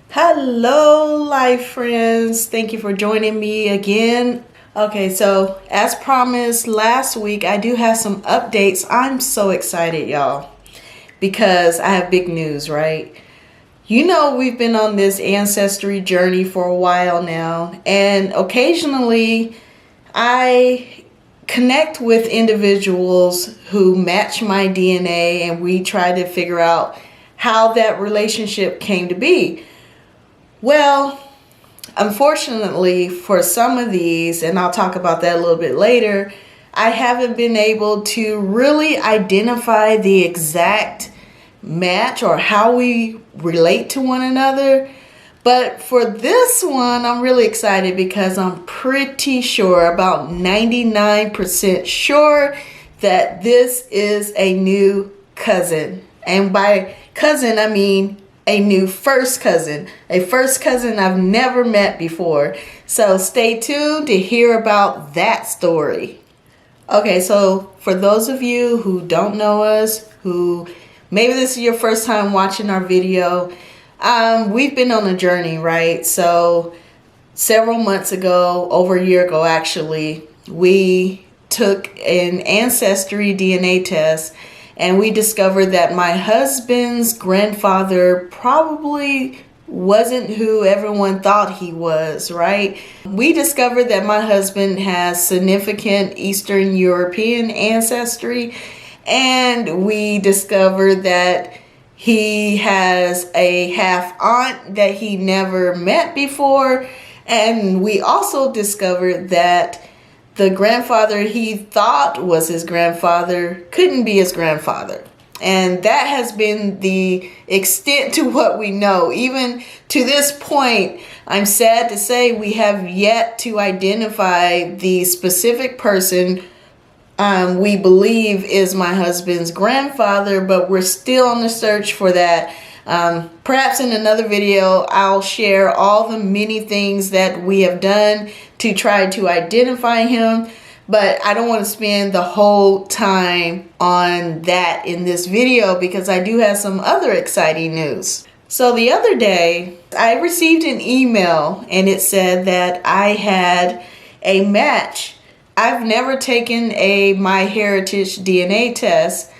Hello, life friends. Thank you for joining me again. Okay, so as promised last week, I do have some updates. I'm so excited, y'all, because I have big news, right? You know, we've been on this ancestry journey for a while now, and occasionally I connect with individuals who match my DNA, and we try to figure out how that relationship came to be. Well, unfortunately, for some of these, and I'll talk about that a little bit later, I haven't been able to really identify the exact match or how we relate to one another. But for this one, I'm really excited because I'm pretty sure, about 99% sure, that this is a new cousin. And by cousin, I mean a new first cousin, a first cousin I've never met before. So stay tuned to hear about that story. Okay, so for those of you who don't know us, who maybe this is your first time watching our video, we've been on a journey, right? So several months ago, over a year ago actually, we took an ancestry DNA test, and we discovered that my husband's grandfather probably wasn't who everyone thought he was, right? We discovered that my husband has significant Eastern European ancestry, and we discovered that he has a half aunt that he never met before, and we also discovered that the grandfather he thought was his grandfather couldn't be his grandfather. And that has been the extent to what we know. Even to this point, I'm sad to say we have yet to identify the specific person we believe is my husband's grandfather, but we're still on the search for that. Perhaps in another video, I'll share all the many things that we have done to try to identify him, but I don't want to spend the whole time on that in this video because I do have some other exciting news. So the other day, I received an email and it said that I had a match. I've never taken a MyHeritage DNA test.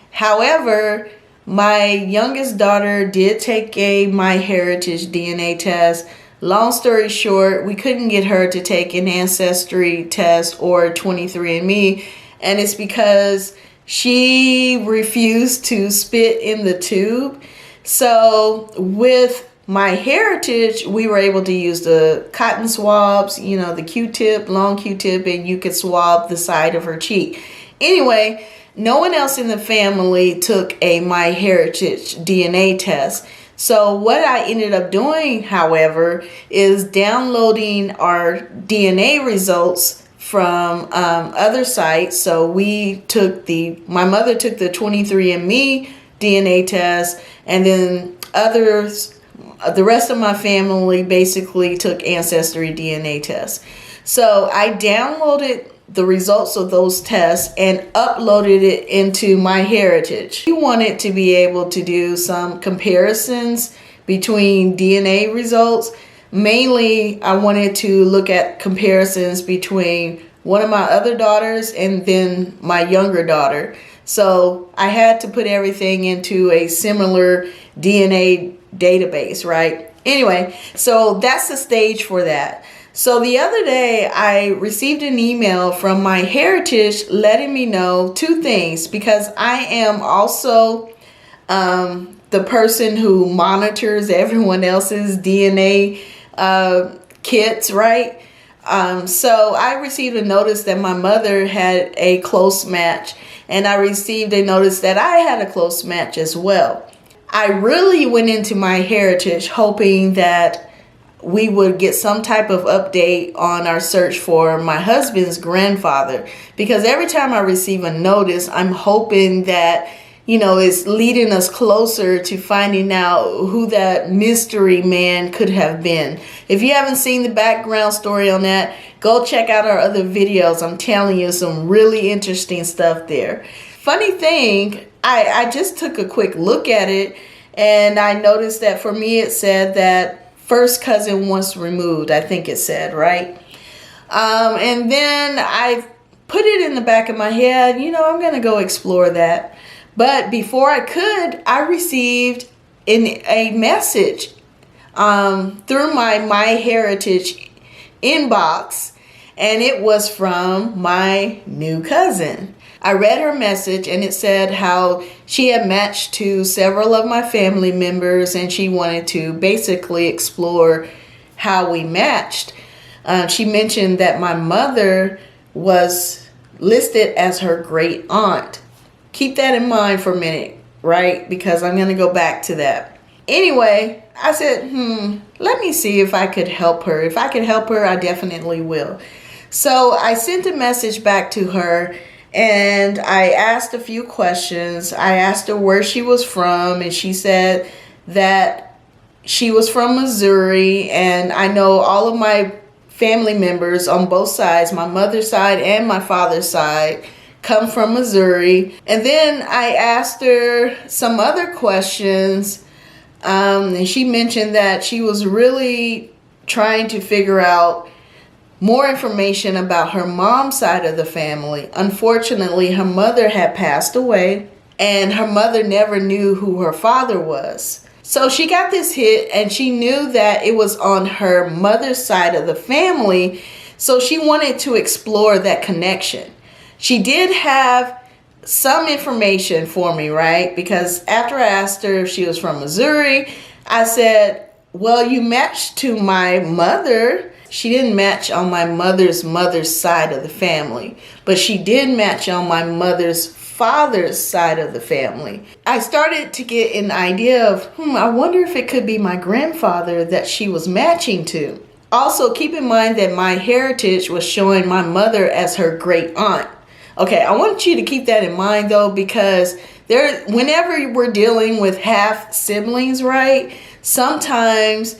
However, my youngest daughter did take a MyHeritage DNA test. Long story short, we couldn't get her to take an ancestry test or 23andMe, and it's because she refused to spit in the tube. So with MyHeritage, we were able to use the cotton swabs, you know, the Q-tip, long Q-tip, and you could swab the side of her cheek. Anyway, no one else in the family took a MyHeritage DNA test. So what I ended up doing, however, is downloading our DNA results from other sites. So my mother took the 23andMe DNA test, and then the rest of my family basically took ancestry DNA tests. So I downloaded the results of those tests and uploaded it into MyHeritage. We wanted to be able to do some comparisons between DNA results. Mainly, I wanted to look at comparisons between one of my other daughters and then my younger daughter. So I had to put everything into a similar DNA database, right? Anyway, so that's the stage for that. So the other day, I received an email from MyHeritage letting me know two things, because I am also the person who monitors everyone else's DNA kits, right? So I received a notice that my mother had a close match, and I received a notice that I had a close match as well. I really went into MyHeritage hoping that we would get some type of update on our search for my husband's grandfather, because every time I receive a notice, I'm hoping that, you know, it's leading us closer to finding out who that mystery man could have been. If you haven't seen the background story on that, go check out our other videos. I'm telling you, some really interesting stuff there. Funny thing, I just took a quick look at it, And I noticed that for me, it said that first cousin once removed, I think it said, right? And then I put it in the back of my head, I'm going to go explore that. But before I could, I received a message through my MyHeritage inbox, and it was from my new cousin. I read her message, and it said how she had matched to several of my family members, and she wanted to basically explore how we matched. She mentioned that my mother was listed as her great aunt. Keep that in mind for a minute, right? Because I'm going to go back to that. Anyway, I said, let me see if I could help her. If I could help her, I definitely will. So I sent a message back to her, and I asked a few questions. I asked her where she was from, and she said that she was from Missouri, and I know all of my family members on both sides, my mother's side and my father's side, come from Missouri. And then I asked her some other questions, and she mentioned that she was really trying to figure out more information about her mom's side of the family. Unfortunately, her mother had passed away, and her mother never knew who her father was. So she got this hit, and she knew that it was on her mother's side of the family, so she wanted to explore that connection. She did have some information for me, right? Because after I asked her if she was from Missouri, I said, well, you matched to my mother. She didn't match on my mother's side of the family, but she did match on my mother's father's side of the family. I started to get an idea of, I wonder if it could be my grandfather that she was matching to. Also, keep in mind that MyHeritage was showing my mother as her great aunt. Okay, I want you to keep that in mind though, because whenever we're dealing with half siblings, right? Sometimes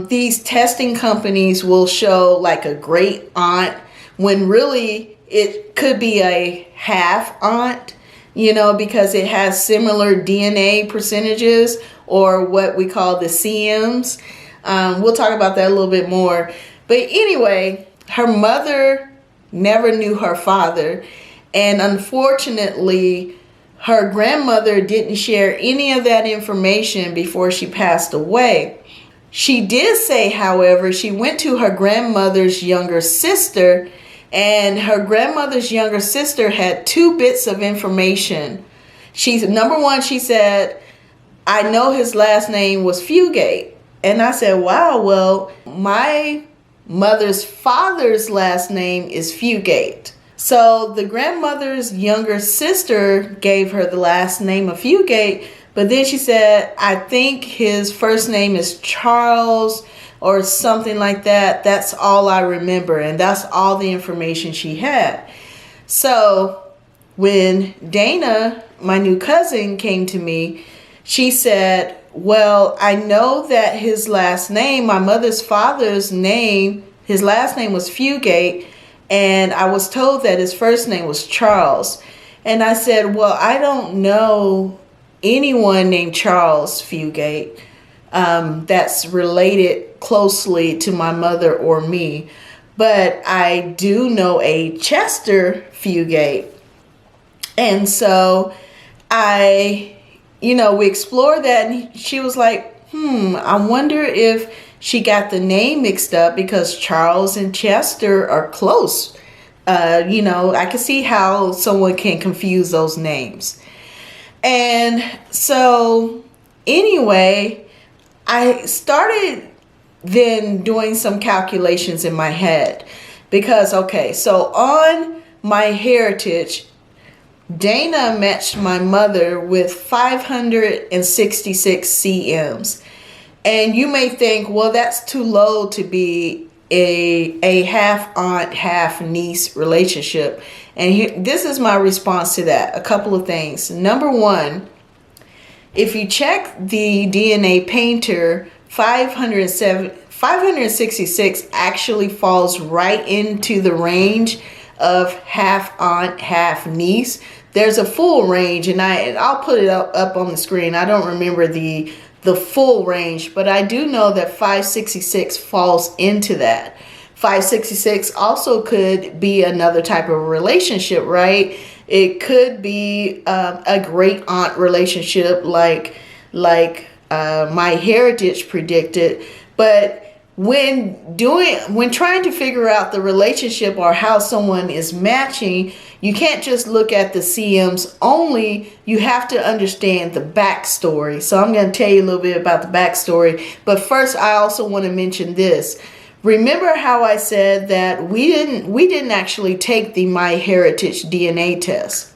these testing companies will show like a great aunt when really it could be a half aunt, because it has similar DNA percentages, or what we call the CMs. We'll talk about that a little bit more. But anyway, her mother never knew her father, and unfortunately, her grandmother didn't share any of that information before she passed away. She did say, however, she went to her grandmother's younger sister, and her grandmother's younger sister had 2 bits of information. Number one, she said, I know his last name was Fugate. And I said, wow, well, my mother's father's last name is Fugate. So the grandmother's younger sister gave her the last name of Fugate, but then she said, I think his first name is Charles or something like that. That's all I remember, and that's all the information she had. So when Dana, my new cousin, came to me, she said, well, I know that his last name, my mother's father's name, his last name was Fugate, and I was told that his first name was Charles. And I said, well, I don't know anyone named Charles Fugate that's related closely to my mother or me, but I do know a Chester Fugate. And so we explored that, and she was like, I wonder if she got the name mixed up, because Charles and Chester are close. I can see how someone can confuse those names. And so anyway, I started then doing some calculations in my head, because, okay, so on MyHeritage, Dana matched my mother with 566 CMs. And you may think, well, that's too low to be a half aunt, half niece relationship. And this is my response to that. A couple of things. Number one, if you check the DNA painter, 566 actually falls right into the range of half aunt, half niece. there's a full range, and I'll put it up on the screen. I don't remember the full range, but I do know that 566 falls into that. 566 also could be another type of relationship, right? It could be a great aunt relationship like MyHeritage predicted. But when trying to figure out the relationship or how someone is matching, you can't just look at the CMs only. You have to understand the backstory. So I'm going to tell you a little bit about the backstory. But first, I also want to mention this. Remember how I said that we didn't actually take the MyHeritage DNA test.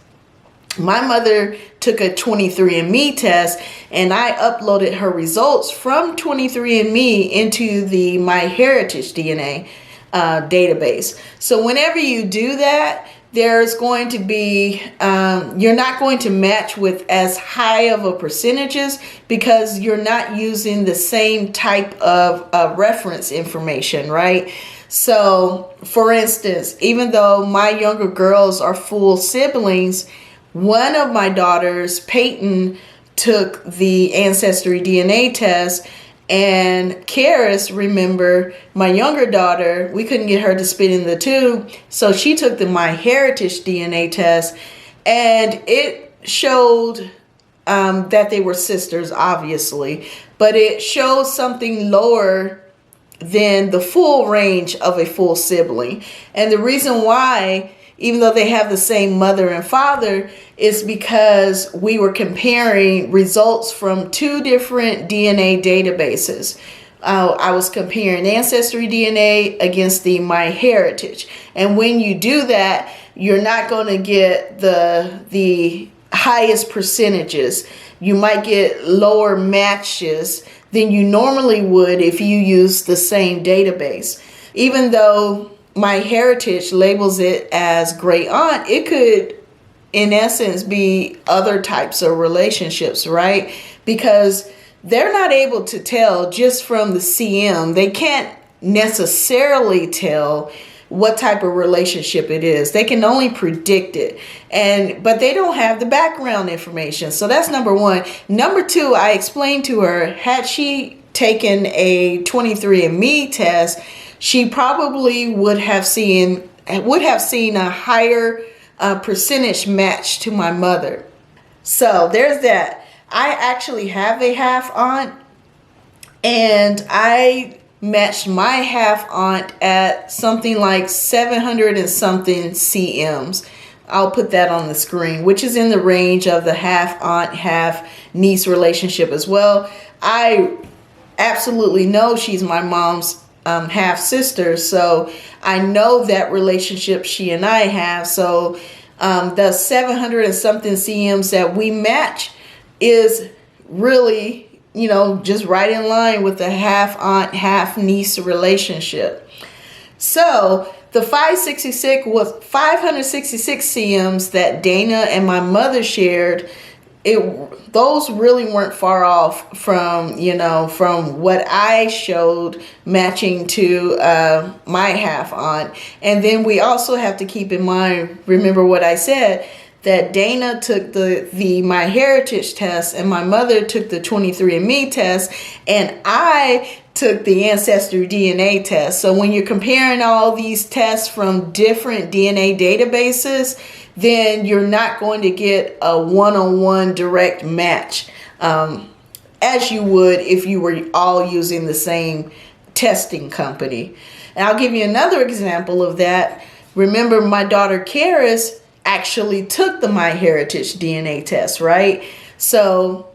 My mother took a 23andMe test, and I uploaded her results from 23andMe into the MyHeritage DNA database. So whenever you do that, there's going to be, you're not going to match with as high of a percentages because you're not using the same type of reference information, right? So for instance, even though my younger girls are full siblings, one of my daughters, Peyton, took the Ancestry DNA test, and Karis, remember, my younger daughter, we couldn't get her to spit in the tube, so she took the MyHeritage DNA test, and it showed that they were sisters, obviously, but it showed something lower than the full range of a full sibling. And the reason why, even though they have the same mother and father, is because we were comparing results from two different DNA databases. I was comparing Ancestry DNA against the MyHeritage. And when you do that, you're not going to get the highest percentages. You might get lower matches than you normally would if you use the same database. Even though MyHeritage labels it as great aunt, it could, in essence, be other types of relationships, right? Because they're not able to tell just from the CM. They can't necessarily tell what type of relationship it is. They can only predict it, but they don't have the background information. So that's number one. Number two, I explained to her, had she taken a 23andMe test, she probably would have seen a higher percentage match to my mother. So there's that. I actually have a half aunt, and I matched my half aunt at something like 700 and something CMs. I'll put that on the screen, which is in the range of the half aunt, half niece relationship as well. I absolutely know she's my mom's half sister, so I know that relationship she and I have. So the 700 and something CMs that we match is really, just right in line with the half aunt, half niece relationship. So the 566 CMs that Dana and my mother shared, those really weren't far off from what I showed matching to my half aunt. And then we also have to keep in mind, remember what I said, that Dana took the MyHeritage test and my mother took the 23andMe test, and I took the Ancestry DNA test. So when you're comparing all these tests from different DNA databases, then you're not going to get a one-on-one direct match as you would if you were all using the same testing company. And I'll give you another example of that. Remember, my daughter Karis actually took the MyHeritage DNA test, right? So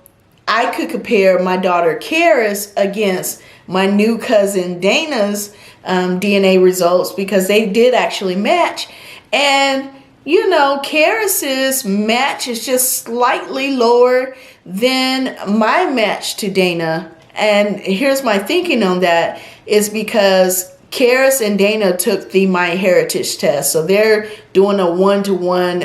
I could compare my daughter Karis against my new cousin Dana's DNA results because they did actually match. And Karis's match is just slightly lower than my match to Dana. And here's my thinking on that is because Karis and Dana took the MyHeritage test. So they're doing a one-to-one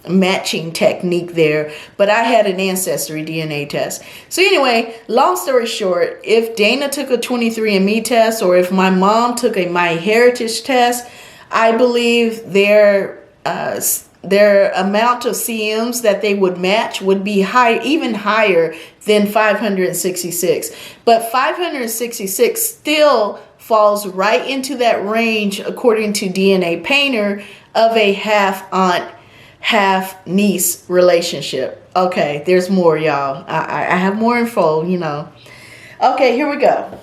matching technique there. But I had an Ancestry DNA test. So anyway, long story short, if Dana took a 23andMe test or if my mom took a MyHeritage test, I believe their their amount of CMs that they would match would be even higher than 566. But 566 still falls right into that range, according to DNA Painter, of a half aunt, half niece relationship. Okay, there's more, y'all. I have more info, Okay, here we go.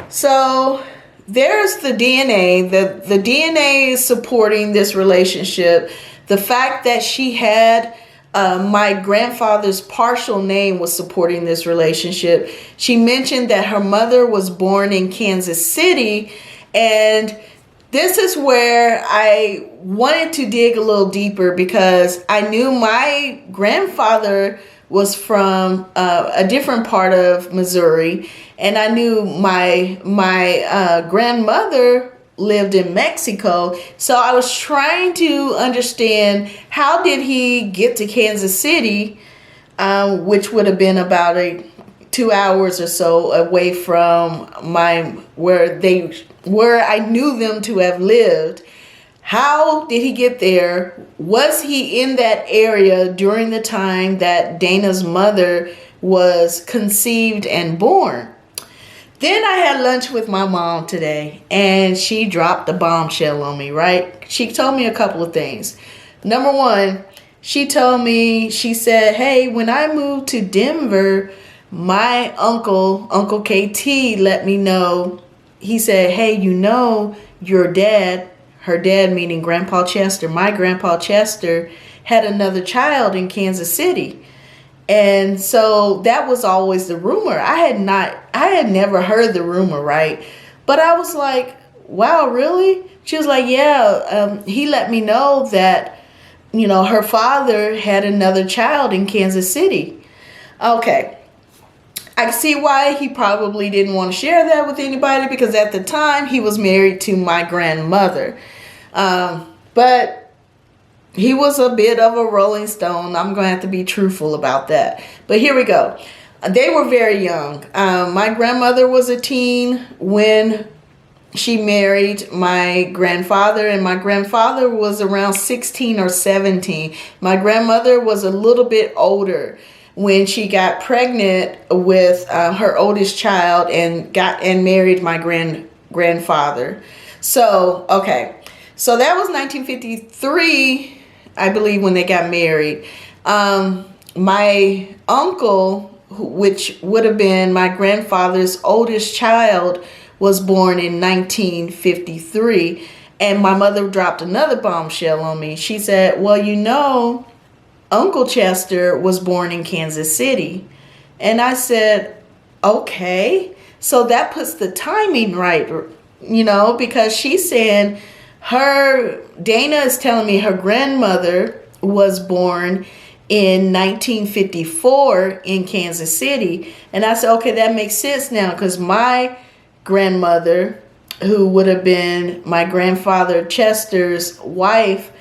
So there's the DNA. The DNA is supporting this relationship. The fact that she had my grandfather's partial name was supporting this relationship. She mentioned that her mother was born in Kansas City, and this is where I wanted to dig a little deeper, because I knew my grandfather was from a different part of Missouri, and I knew my grandmother lived in Mexico. So I was trying to understand, how did he get to Kansas City, which would have been about 2 hours or so away from where I knew them to have lived. How did he get there? Was he in that area during the time that Dana's mother was conceived and born? Then I had lunch with my mom today, and she dropped a bombshell on me, right? She told me a couple of things. Number one, she said, hey, when I moved to Denver, my uncle KT, let me know. He said, hey, your dad, her dad meaning Grandpa Chester, my Grandpa Chester, had another child in Kansas City. And so that was always the rumor. I had never heard the rumor, right? But I was like, wow, really? She was like, yeah, he let me know that, her father had another child in Kansas City. Okay. I see why he probably didn't want to share that with anybody, because at the time he was married to my grandmother. But he was a bit of a rolling stone. I'm going to have to be truthful about that. But here we go. They were very young. My grandmother was a teen when she married my grandfather, and my grandfather was around 16 or 17. My grandmother was a little bit older when she got pregnant with her oldest child and married my grandfather. So, okay. So that was 1953. I believe, when they got married. My uncle, which would have been my grandfather's oldest child, was born in 1953. And my mother dropped another bombshell on me. She said, well, Uncle Chester was born in Kansas City. And I said, okay. So that puts the timing right, because she's saying, Dana is telling me her grandmother was born in 1954 in Kansas City. And I said, okay, that makes sense now, because my grandmother, who would have been my grandfather Chester's wife,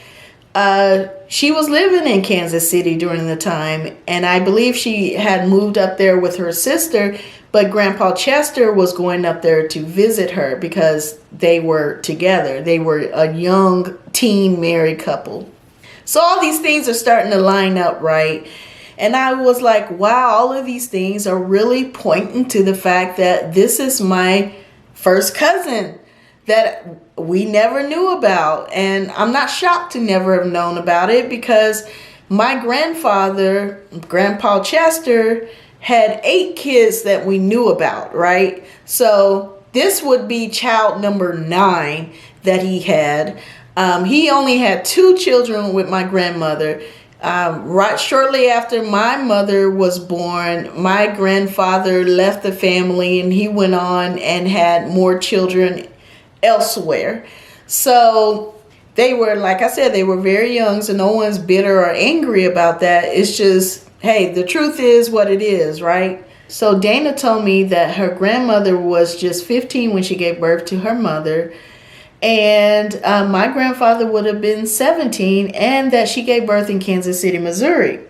she was living in Kansas City during the time. And I believe she had moved up there with her sister, but Grandpa Chester was going up there to visit her because they were together. They were a young teen married couple. So all these things are starting to line up, right? And I was like, wow, all of these things are really pointing to the fact that this is my first cousin that we never knew about. And I'm not shocked to never have known about it, because my grandfather, Grandpa Chester, had 8 kids that we knew about, right? So this would be child number 9 that he had. He only had 2 children with my grandmother. Right shortly after my mother was born, my grandfather left the family and he went on and had more children elsewhere. So they were, like I said, they were very young, so no one's bitter or angry about that. It's just, hey, the truth is what it is, right? So Dana told me that her grandmother was just 15 when she gave birth to her mother, and my grandfather would have been 17, and that she gave birth in Kansas City, Missouri.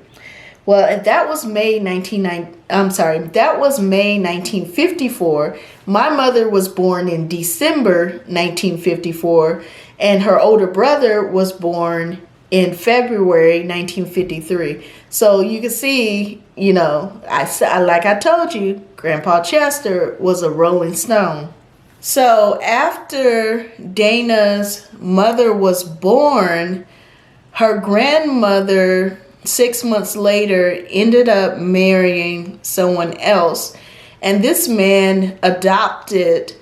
Well, that was May 1954. My mother was born in December 1954, and her older brother was born in February 1953. So you can see, like I told you, Grandpa Chester was a Rolling Stone. So after Dana's mother was born, her grandmother 6 months later ended up marrying someone else. And this man adopted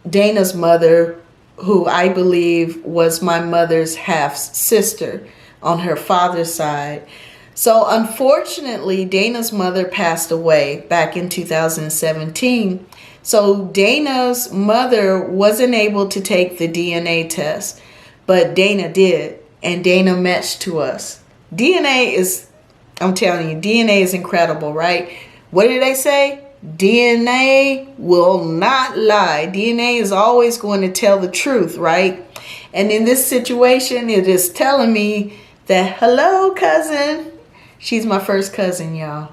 Dana's mother, who I believe was my mother's half sister on her father's side. So unfortunately, Dana's mother passed away back in 2017. So Dana's mother wasn't able to take the DNA test, but Dana did, and Dana matched to us. I'm telling you, DNA is incredible, right? What did they say? DNA will not lie. DNA is always going to tell the truth, right? And in this situation, it is telling me that, hello, cousin. She's my first cousin, y'all.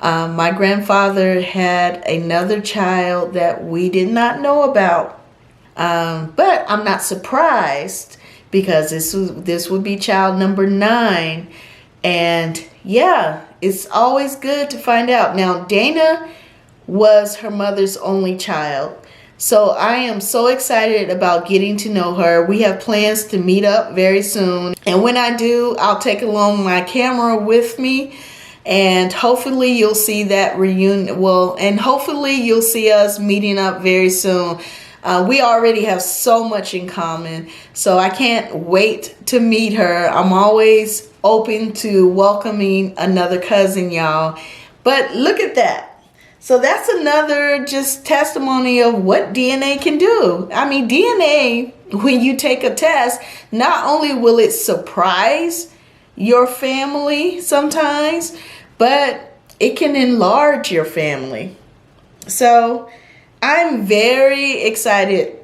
My grandfather had another child that we did not know about. But I'm not surprised, because this would be child number 9. And yeah, it's always good to find out. Now, Dana was her mother's only child. So I am so excited about getting to know her. We have plans to meet up very soon. And when I do, I'll take along my camera with me. And hopefully you'll see that reunion. And hopefully you'll see us meeting up very soon. We already have so much in common. So I can't wait to meet her. I'm always open to welcoming another cousin, y'all. But look at that. So that's another just testimony of what DNA can do. I mean, DNA, when you take a test, not only will it surprise your family sometimes, but it can enlarge your family. So I'm very excited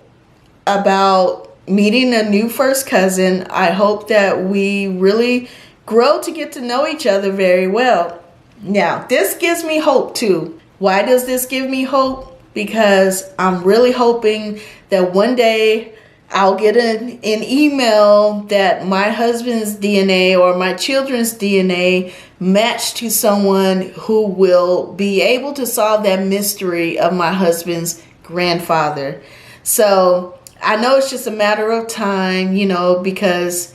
about meeting a new first cousin. I hope that we really grow to get to know each other very well. Now, this gives me hope too. Why does this give me hope? Because I'm really hoping that one day I'll get an email that my husband's DNA or my children's DNA match to someone who will be able to solve that mystery of my husband's grandfather. So I know it's just a matter of time, because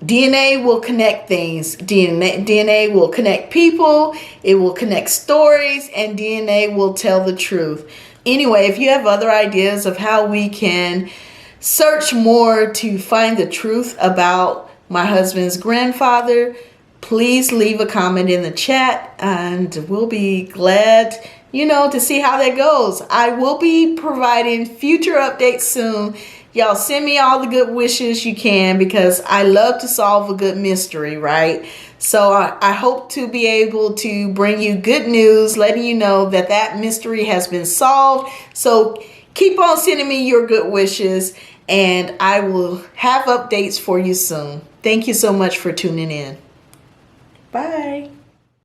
DNA will connect things. DNA will connect people. It will connect stories, and DNA will tell the truth. Anyway, if you have other ideas of how we can search more to find the truth about my husband's grandfather, please leave a comment in the chat, and we'll be glad, to see how that goes. I will be providing future updates soon. Y'all send me all the good wishes you can, because I love to solve a good mystery, right? So I hope to be able to bring you good news, letting you know that mystery has been solved. So keep on sending me your good wishes, and I will have updates for you soon. Thank you so much for tuning in. Bye.